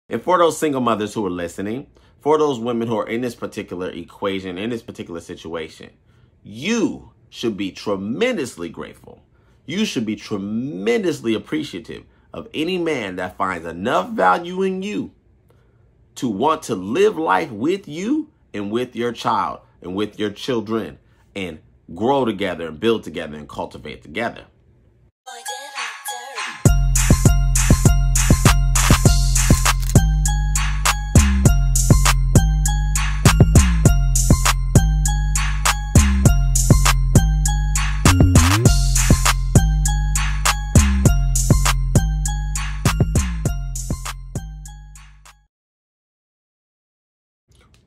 And for those single mothers who are listening, for those women who are in this particular equation, in this particular situation, you should be tremendously grateful. You should be tremendously appreciative of any man that finds enough value in you to want to live life with you and with your child and with your children and grow together and build together and cultivate together.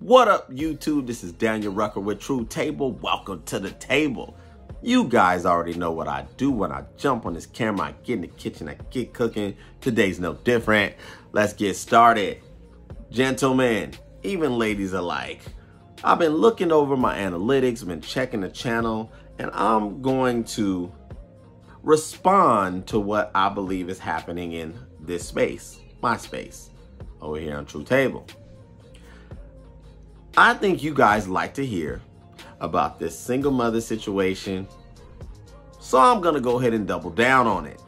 What up, YouTube? This is Daniel Rucker with True Table. Welcome to the table. You guys already know what I do when I jump on this camera. I get in the kitchen, I get cooking. Today's no different. Let's get started. Gentlemen, even ladies alike, I've been looking over my analytics, been checking the channel, and I'm going to respond to what I believe is happening in this space, my space, over here on True Table. I think you guys like to hear about this single mother situation, so I'm going to go ahead and double down on it.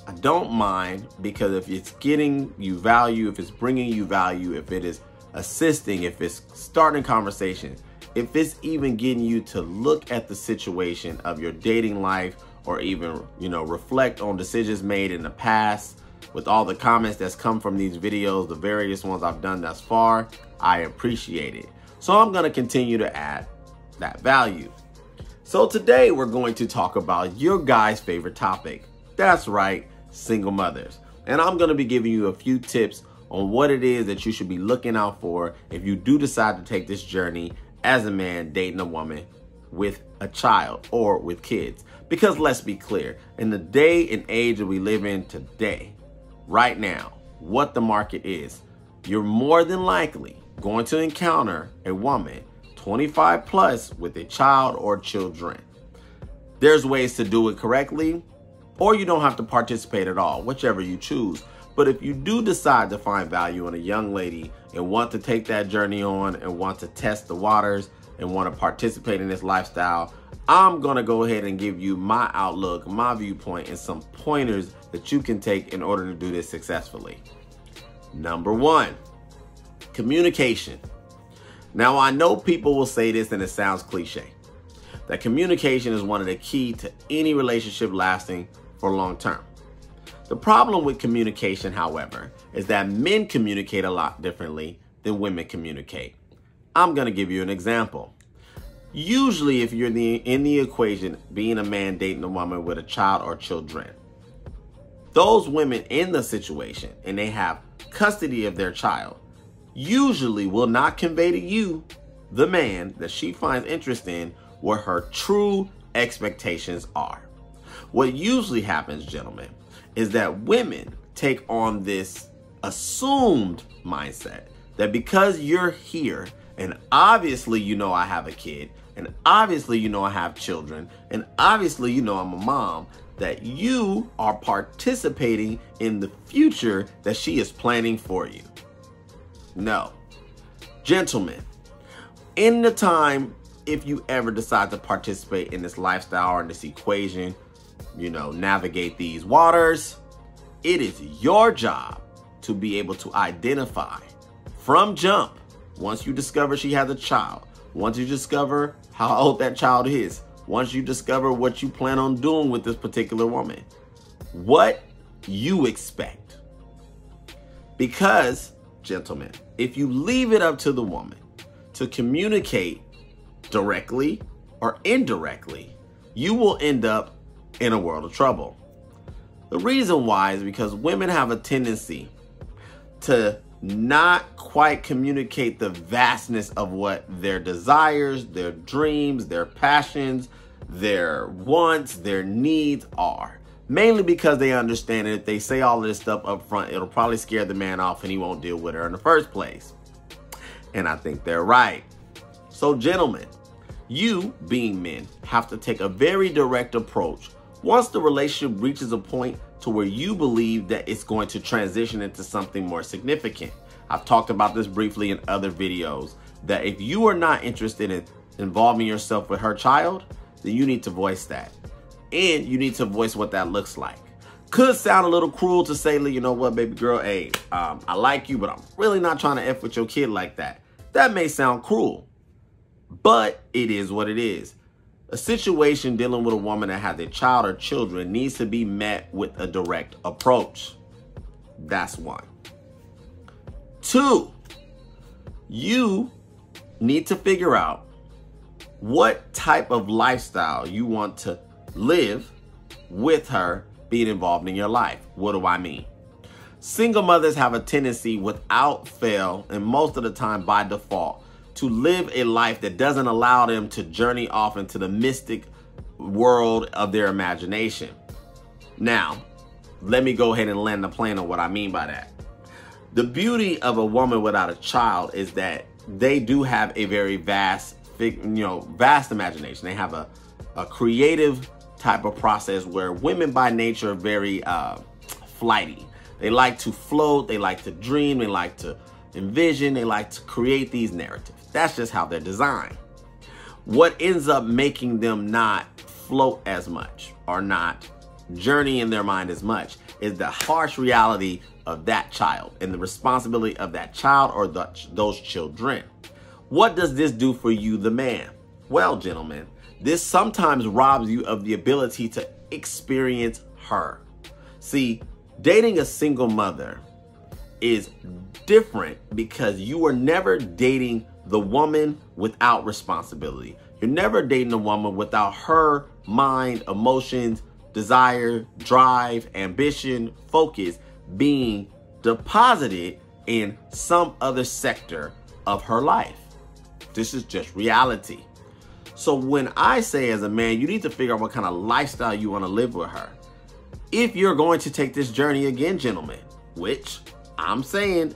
I don't mind, because if it's getting you value, if it's bringing you value, if it is assisting, if it's starting conversations, if it's even getting you to look at the situation of your dating life, or even, reflect on decisions made in the past, with all the comments that's come from these videos, the various ones I've done thus far, I appreciate it. So I'm going to continue to add that value. So today we're going to talk about your guys' favorite topic. That's right, single mothers. And I'm going to be giving you a few tips on what it is that you should be looking out for if you do decide to take this journey as a man dating a woman with a child or with kids. Because let's be clear, in the day and age that we live in today, right now, what the market is, you're more than likely going to encounter a woman 25 plus with a child or children. There's ways to do it correctly, or you don't have to participate at all, whichever you choose. But if you do decide to find value in a young lady and want to take that journey on and want to test the waters and want to participate in this lifestyle, I'm going to go ahead and give you my outlook, my viewpoint, and some pointers that you can take in order to do this successfully. Number one, communication. Now, I know people will say this and it sounds cliche, that communication is one of the key to any relationship lasting for long term. The problem with communication, however, is that men communicate a lot differently than women communicate. I'm going to give you an example. Usually, if you're in the equation, being a man dating a woman with a child or children, those women in the situation and they have custody of their child usually will not convey to you, the man that she finds interest in, what her true expectations are. What usually happens, gentlemen, is that women take on this assumed mindset that because you're here, and obviously I have a kid, and obviously I have children, and obviously I'm a mom, that you are participating in the future that she is planning for you. No. Gentlemen, in the time, if you ever decide to participate in this lifestyle or in this equation, navigate these waters, it is your job to be able to identify from jump, once you discover she has a child, once you discover how old that child is, once you discover what you plan on doing with this particular woman, what you expect. Because, gentlemen, if you leave it up to the woman to communicate directly or indirectly, you will end up in a world of trouble. The reason why is because women have a tendency to not quite communicate the vastness of what their desires, their dreams, their passions, their wants, their needs are. Mainly because they understand that if they say all of this stuff up front, it'll probably scare the man off and he won't deal with her in the first place. And I think they're right. So gentlemen, you being men have to take a very direct approach once the relationship reaches a point to where you believe that it's going to transition into something more significant. I've talked about this briefly in other videos, that if you are not interested in involving yourself with her child, then you need to voice that. And you need to voice what that looks like. Could sound a little cruel to say, you know what, baby girl, hey, I like you, but I'm really not trying to F with your kid like that. That may sound cruel, but it is what it is. A situation dealing with a woman that has a child or children needs to be met with a direct approach. That's one. Two, you need to figure out what type of lifestyle you want to live with her being involved in your life. What do I mean? Single mothers have a tendency, without fail, and most of the time by default, to live a life that doesn't allow them to journey off into the mystic world of their imagination. Now, let me go ahead and land the plane on what I mean by that. The beauty of a woman without a child is that they do have a very vast imagination. They have a creative type of process where women by nature are very flighty. They like to float, they like to dream, they like to envision, they like to create these narratives. That's just how they're designed. What ends up making them not float as much or not journey in their mind as much is the harsh reality of that child and the responsibility of that child or those children. What does this do for you, the man? Well, gentlemen, this sometimes robs you of the ability to experience her. See, dating a single mother is different because you are never dating the woman without responsibility. You're never dating a woman without her mind, emotions, desire, drive, ambition, focus being deposited in some other sector of her life. This is just reality. So when I say as a man, you need to figure out what kind of lifestyle you want to live with her. If you're going to take this journey again, gentlemen, which I'm saying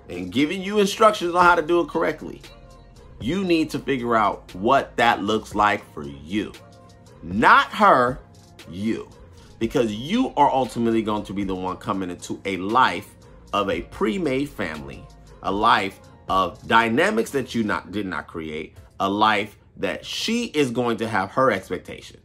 and giving you instructions on how to do it correctly, you need to figure out what that looks like for you. Not her, you. Because you are ultimately going to be the one coming into a life of a pre-made family, a life of dynamics that you did not create, a life that she is going to have her expectations.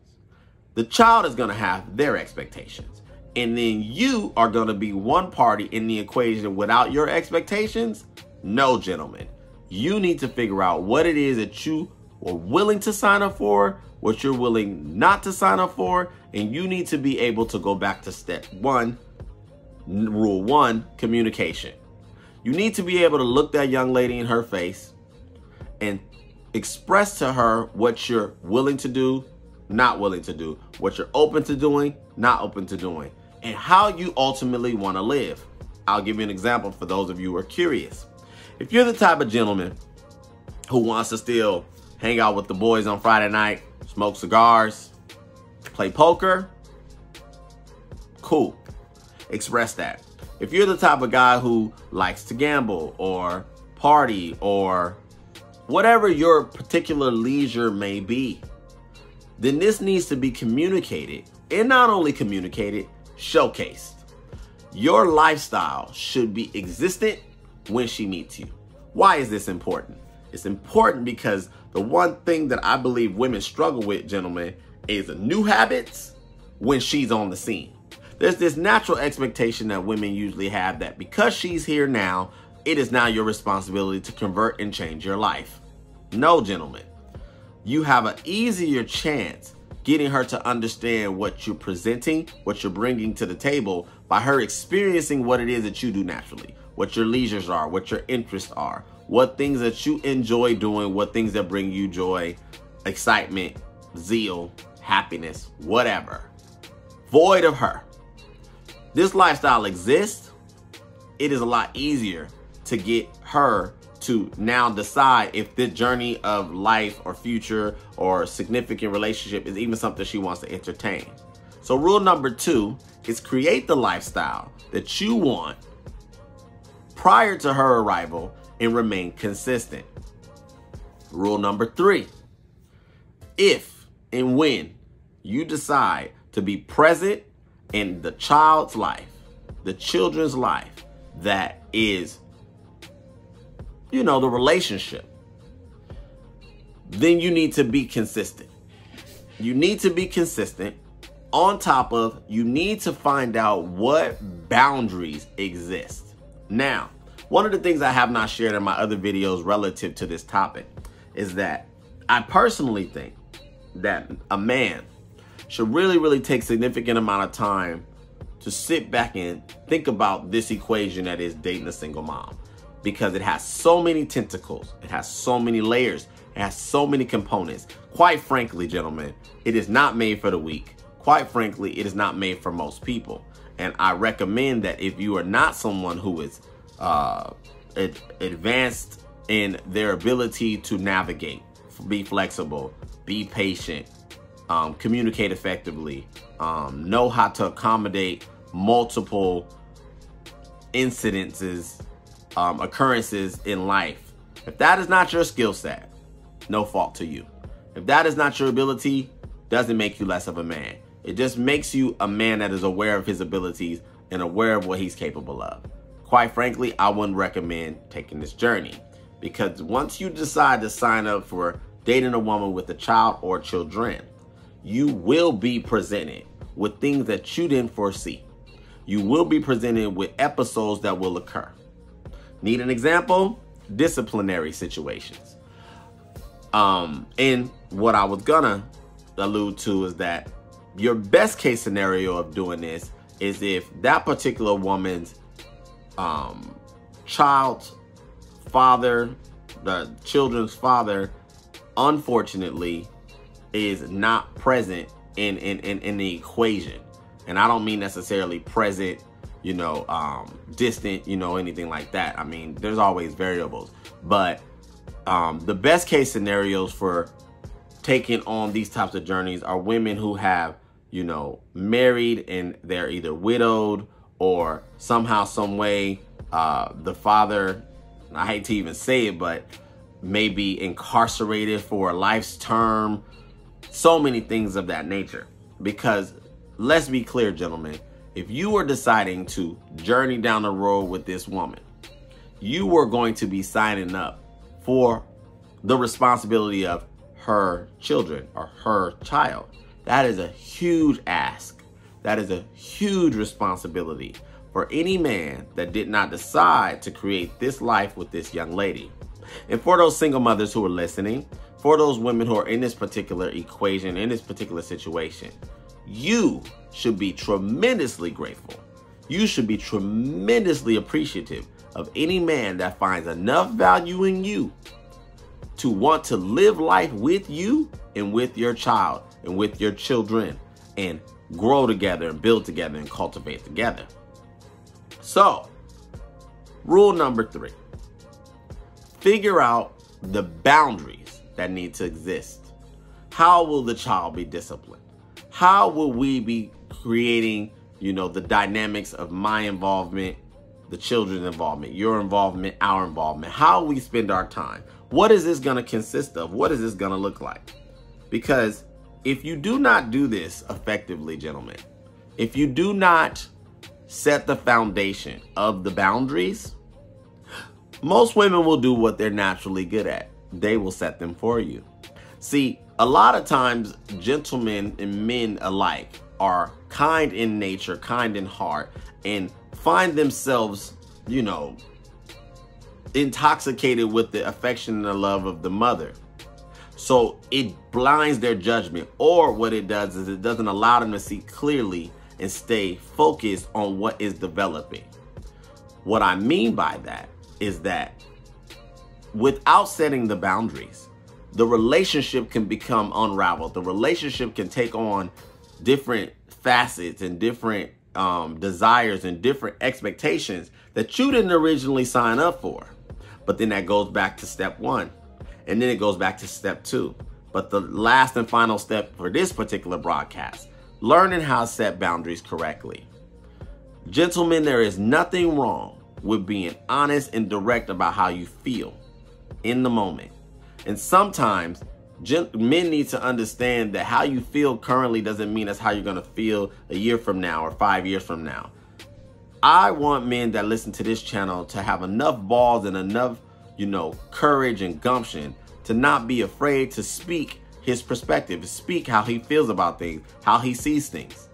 The child is going to have their expectations. And then you are going to be one party in the equation without your expectations? No, gentlemen. You need to figure out what it is that you are willing to sign up for, what you're willing not to sign up for, and you need to be able to go back to step one, rule one, communication. You need to be able to look that young lady in her face and express to her what you're willing to do, not willing to do, what you're open to doing, not open to doing, and how you ultimately want to live. I'll give you an example for those of you who are curious. If you're the type of gentleman who wants to still hang out with the boys on Friday night, smoke cigars, play poker, cool. Express that. If you're the type of guy who likes to gamble or party or whatever your particular leisure may be, then this needs to be communicated, and not only communicated, showcased. Your lifestyle should be existent when she meets you. Why is this important? It's important because the one thing that I believe women struggle with, gentlemen, is the new habits when she's on the scene. There's this natural expectation that women usually have that because she's here now, it is now your responsibility to convert and change your life. No, gentlemen. You have an easier chance getting her to understand what you're presenting, what you're bringing to the table by her experiencing what it is that you do naturally, what your leisures are, what your interests are, what things that you enjoy doing, what things that bring you joy, excitement, zeal, happiness, whatever. Void of her. This lifestyle exists. It is a lot easier to get her to now decide if this journey of life or future or significant relationship is even something she wants to entertain. So rule number 2 is create the lifestyle that you want prior to her arrival and remain consistent. Rule number 3, if and when you decide to be present in the child's life, the children's life, that is, you know, the relationship, then you need to be consistent. You need to be consistent. On top of, you need to find out what boundaries exist. Now, one of the things I have not shared in my other videos relative to this topic is that I personally think that a man should really take significant amount of time to sit back and think about this equation that is dating a single mom, because it has so many tentacles, it has so many layers, it has so many components. Quite frankly, gentlemen, it is not made for the weak. Quite frankly, it is not made for most people. And I recommend that if you are not someone who is advanced in their ability to navigate, be flexible, be patient, communicate effectively, know how to accommodate multiple incidences, occurrences in life. If that is not your skill set, no fault to you. If that is not your ability, doesn't make you less of a man. It just makes you a man that is aware of his abilities and aware of what he's capable of. Quite frankly, I wouldn't recommend taking this journey, because once you decide to sign up for dating a woman with a child or children, you will be presented with things that you didn't foresee. You will be presented with episodes that will occur. Need an example? Disciplinary situations. And what I was gonna allude to is that your best case scenario of doing this is if that particular woman's child's father, the children's father, unfortunately is not present in the equation. And I don't mean necessarily present, you know, distant, you know, anything like that. I mean, there's always variables, but the best case scenarios for taking on these types of journeys are women who have, you know, married and they're either widowed or somehow, some way, the father, I hate to even say it, but maybe incarcerated for a life's term, so many things of that nature. Because let's be clear, gentlemen, if you are deciding to journey down the road with this woman, you are going to be signing up for the responsibility of her children or her child. That is a huge ask. That is a huge responsibility for any man that did not decide to create this life with this young lady. And for those single mothers who are listening, for those women who are in this particular equation, in this particular situation, you should be tremendously grateful. You should be tremendously appreciative of any man that finds enough value in you to want to live life with you and with your child and with your children and grow together and build together and cultivate together. So, rule number 3, figure out the boundaries that need to exist. How will the child be disciplined? How will we be creating, you know, the dynamics of my involvement, the children's involvement, your involvement, our involvement, how we spend our time? What is this going to consist of? What is this going to look like? Because if you do not do this effectively, gentlemen, if you do not set the foundation of the boundaries, most women will do what they're naturally good at. They will set them for you. See, a lot of times, gentlemen and men alike are kind in nature, kind in heart, and find themselves, you know, intoxicated with the affection and the love of the mother. So it blinds their judgment, or what it does is it doesn't allow them to see clearly and stay focused on what is developing. What I mean by that is that without setting the boundaries, the relationship can become unraveled. The relationship can take on different facets and different desires and different expectations that you didn't originally sign up for. But then that goes back to step 1. And then it goes back to step 2. But the last and final step for this particular broadcast, learning how to set boundaries correctly. Gentlemen, there is nothing wrong with being honest and direct about how you feel in the moment. And sometimes Men need to understand that how you feel currently doesn't mean that's how you're going to feel a year from now or 5 years from now. I want men that listen to this channel to have enough balls and enough, courage and gumption to not be afraid to speak his perspective, speak how he feels about things, how he sees things.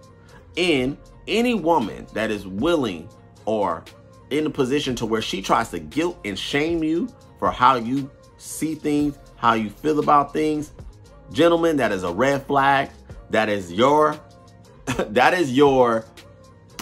And any woman that is willing or in a position to where she tries to guilt and shame you for how you see things, how you feel about things, gentlemen, that is a red flag. That is your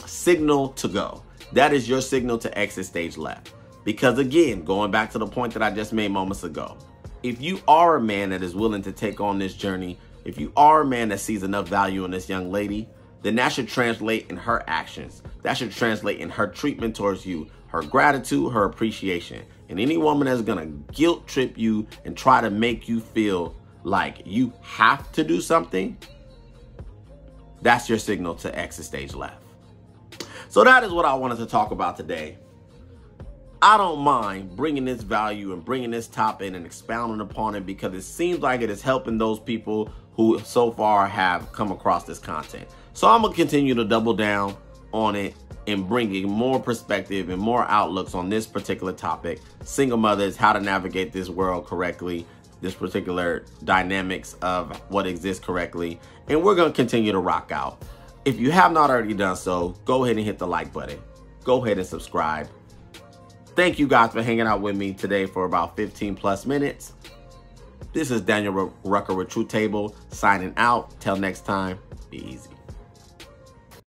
signal to go. That is your signal to exit stage left. Because again, going back to the point that I just made moments ago, if you are a man that is willing to take on this journey, if you are a man that sees enough value in this young lady, then that should translate in her actions. That should translate in her treatment towards you, her gratitude, her appreciation. And any woman that's gonna guilt trip you and try to make you feel like you have to do something, that's your signal to exit stage left. So that is what I wanted to talk about today. I don't mind bringing this value and bringing this topic and expounding upon it because it seems like it is helping those people who so far have come across this content. So I'm gonna continue to double down on it and bringing more perspective and more outlooks on this particular topic. Single mothers, how to navigate this world correctly, this particular dynamics of what exists correctly. And we're gonna continue to rock out. If you have not already done so, go ahead and hit the like button. Go ahead and subscribe. Thank you guys for hanging out with me today for about 15 plus minutes. This is Daniel Rucker with Truth Table signing out. Till next time, be easy.